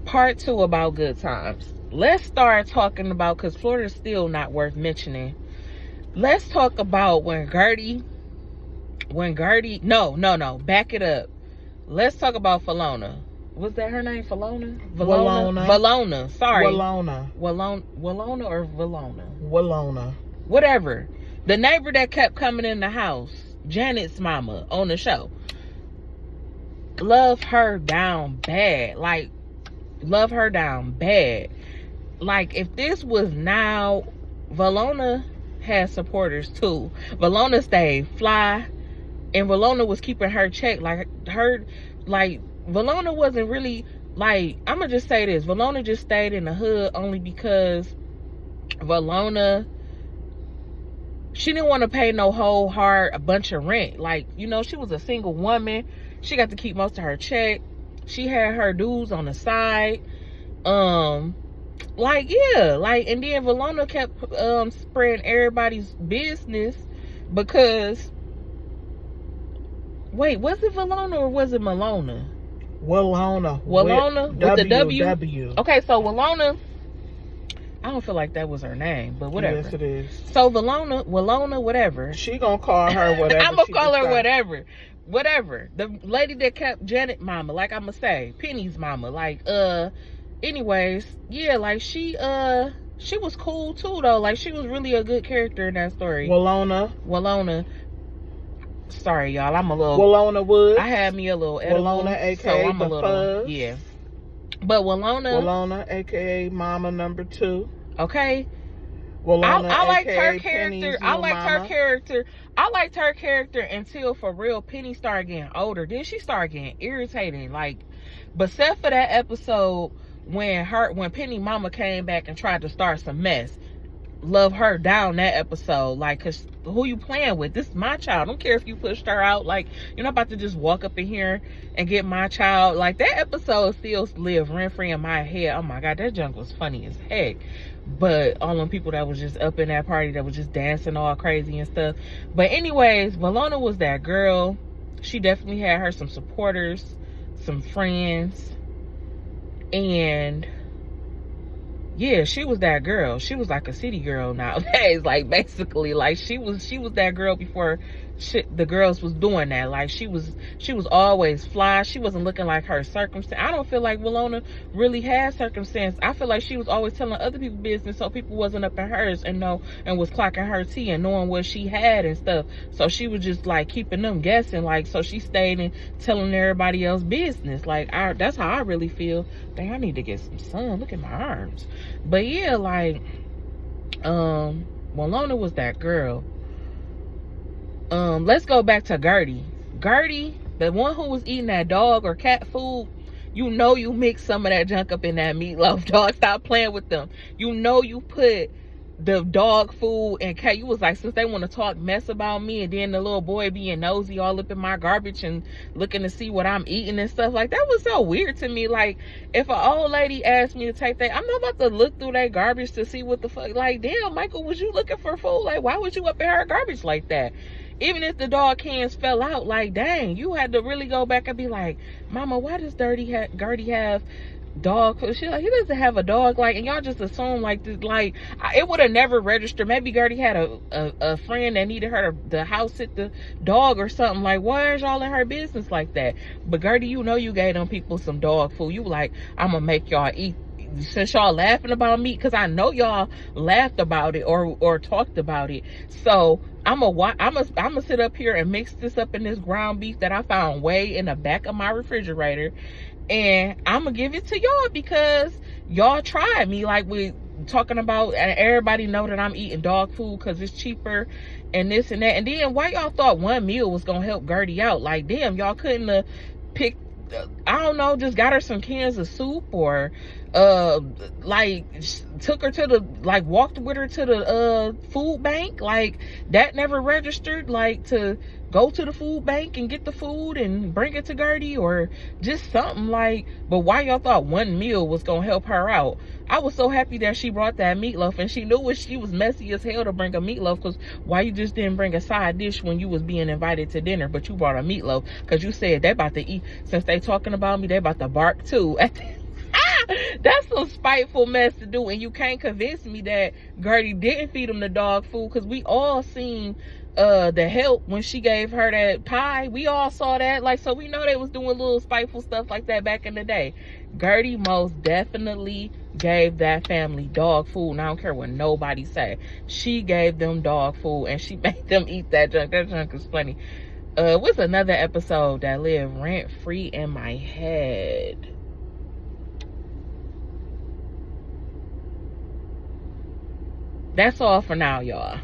Part 2 about good times. Let's start talking about, because Florida's still not worth mentioning. Let's talk about when Gertie, no, back it up. Let's talk about Valona. Was that her name? Valona? Valona. Sorry. Walona or Valona? Walona. Whatever. The neighbor that kept coming in the house, Janet's mama on the show. Love her down bad. Like, love her down bad. Like, if this was now, Valona had supporters too. Valona stayed fly, and Valona was keeping her check. Valona wasn't really, like, I'm gonna just say this. Valona just stayed in the hood only because Valona, she didn't want to pay no whole hard a bunch of rent. Like, you know, she was a single woman. She got to keep most of her check. She had her dues on the side. And then Valona kept spreading everybody's business because, wait, was it Valona or was it Malona? Walona with the W. Okay, so Walona, I don't feel like that was her name, but whatever. Yes, it is. So Walona, whatever. She gonna call her whatever. I'm gonna call her whatever. The lady that kept Janet mama, like I'm gonna say, Penny's mama. Like, anyways, yeah, like she was cool too though. Like, she was really a good character in that story. Walona. Sorry, y'all. I'm a little. Walona Woods. I had me a little edible. Walona, aka so I'm the a little, fuzz. yeah. But Walona, aka Mama number 2. Okay. Walona, I liked AKA her character. I liked her character until, for real, Penny started getting older. Then she started getting irritating. Like, but except for that episode when Penny mama came back and tried to start some mess. Love her down that episode. Like, cause who you playing with? This is my child. I don't care if you pushed her out. Like, you're not about to just walk up in here and get my child. Like, that episode still live rent free in my head. Oh my God, that junk was funny as heck. But all them people that was just up in that party that was just dancing all crazy and stuff. But anyways, Valona was that girl. She definitely had her some supporters, some friends, and yeah, she was that girl. She was like a city girl nowadays. Like, basically, like, she was that girl before the girls was doing that. Like, she was always fly. She wasn't looking like her circumstance. I don't feel like Valona really had circumstance. I feel like she was always telling other people business so people wasn't up in hers and was clocking her tea and knowing what she had and stuff. So she was just like keeping them guessing. Like, so she stayed and telling everybody else business. Like, that's how I really feel. Dang, I need to get some sun. Look at my arms. But yeah, like, Walona was that girl. Let's go back to Gertie. Gertie, the one who was eating that dog or cat food, you know you mixed some of that junk up in that meatloaf, dog. Stop playing with them. You know you put the dog food and cat. You was like, since they want to talk mess about me, and then the little boy being nosy all up in my garbage and looking to see what I'm eating and stuff. Like, that was so weird to me. Like, if an old lady asked me to take that, I'm not about to look through that garbage to see what the fuck. Like, damn, Michael, was you looking for food? Like, why was you up in her garbage like that? Even if the dog cans fell out, like, dang, you had to really go back and be like, Mama, why does Gertie have dog food? She like, he doesn't have a dog. Like, and y'all just assume like this. Like, it would have never registered. Maybe Gertie had a friend that needed her to house sit the dog or something. Like, why is y'all in her business like that? But Gertie, you know you gave them people some dog food. You like, I'm gonna make y'all eat. Since y'all laughing about me, because I know y'all laughed about it or talked about it, so I'm gonna sit up here and mix this up in this ground beef that I found way in the back of my refrigerator, and I'm gonna give it to y'all because y'all tried me. Like, we talking about, and everybody know that I'm eating dog food because it's cheaper and this and that. And then why y'all thought one meal was gonna help Gertie out? Like, damn, y'all couldn't have picked, I don't know, just got her some cans of soup, or like took her to the, like, walked with her to the food bank. Like, that never registered, like, to go to the food bank and get the food and bring it to Gertie, or just something. Like, but why y'all thought one meal was gonna help her out? I was so happy that she brought that meatloaf, and she knew she was messy as hell to bring a meatloaf, because why you just didn't bring a side dish when you was being invited to dinner, but you brought a meatloaf because you said they about to eat, since they talking about me, they about to bark too. That's some spiteful mess to do, and you can't convince me that Gertie didn't feed him the dog food, because we all seen the help when she gave her that pie. We all saw that. Like, so we know they was doing little spiteful stuff like that back in the day. Gertie most definitely gave that family dog food, and I don't care what nobody say. She gave them dog food, and she made them eat that junk. That junk is funny. What's another episode that lived rent free in my head? That's all for now, y'all.